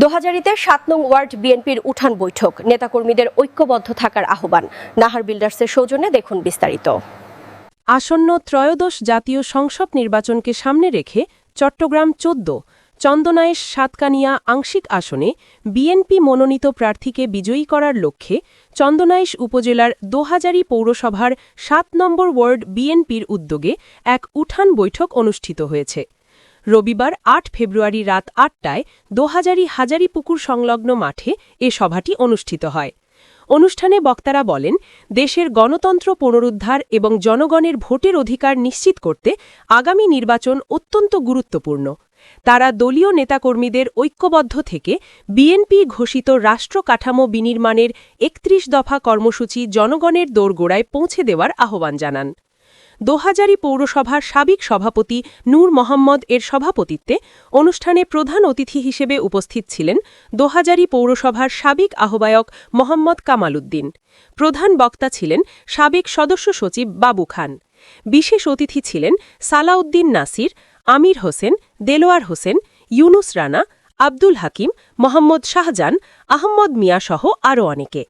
দোহাজারীতে ৭ নং ওয়ার্ড বিএনপির উঠান বৈঠক, নেতাকর্মীদের ঐক্যবদ্ধ থাকার আহ্বান। নাহার বিল্ডার্সের সৌজন্যে দেখুন বিস্তারিত। আসন্ন ত্রয়োদশ জাতীয় সংসদ নির্বাচনকে সামনে রেখে চট্টগ্রাম ১৪ চন্দনাইশ সাতকানিয়া আংশিক আসনে বিএনপি মনোনীত প্রার্থীকে বিজয়ী করার লক্ষ্যে চন্দনাইশ উপজেলার দোহাজারী পৌরসভার ৭ নম্বর ওয়ার্ড বিএনপির উদ্যোগে এক উঠান বৈঠক অনুষ্ঠিত হয়েছে। রবিবার ৮ ফেব্রুয়ারি রাত ৮টায় দোহাজারী হাজারীপুকুর সংলগ্ন মাঠে এ সভাটি অনুষ্ঠিত হয়। অনুষ্ঠানে বক্তারা বলেন, দেশের গণতন্ত্র পুনরুদ্ধার এবং জনগণের ভোটের অধিকার নিশ্চিত করতে আগামী নির্বাচন অত্যন্ত গুরুত্বপূর্ণ। তারা দলীয় নেতাকর্মীদের ঐক্যবদ্ধ থেকে বিএনপি ঘোষিত রাষ্ট্র কাঠামো বিনির্মাণের ৩১ দফা কর্মসূচি জনগণের দোরগোড়ায় পৌঁছে দেওয়ার আহ্বান জানান। দোহাজারী পৌরসভার সাবেক সভাপতি নূর মোহাম্মদ এর সভাপতিত্বে অনুষ্ঠানে প্রধান অতিথি হিসেবে উপস্থিত ছিলেন দোহাজারী পৌরসভার সাবেক আহ্বায়ক মোহাম্মদ কামাল উদ্দিন। প্রধান বক্তা ছিলেন সাবেক সদস্য সচিব বাবু খান। বিশেষ অতিথি ছিলেন সালাউদ্দিন নাসির, আমির হোসেন, দেলোয়ার হোসেন, ইউনুস রানা, আব্দুল হাকিম, মোহাম্মদ শাহজান, আহম্মদ মিয়াসহ আরও অনেকে।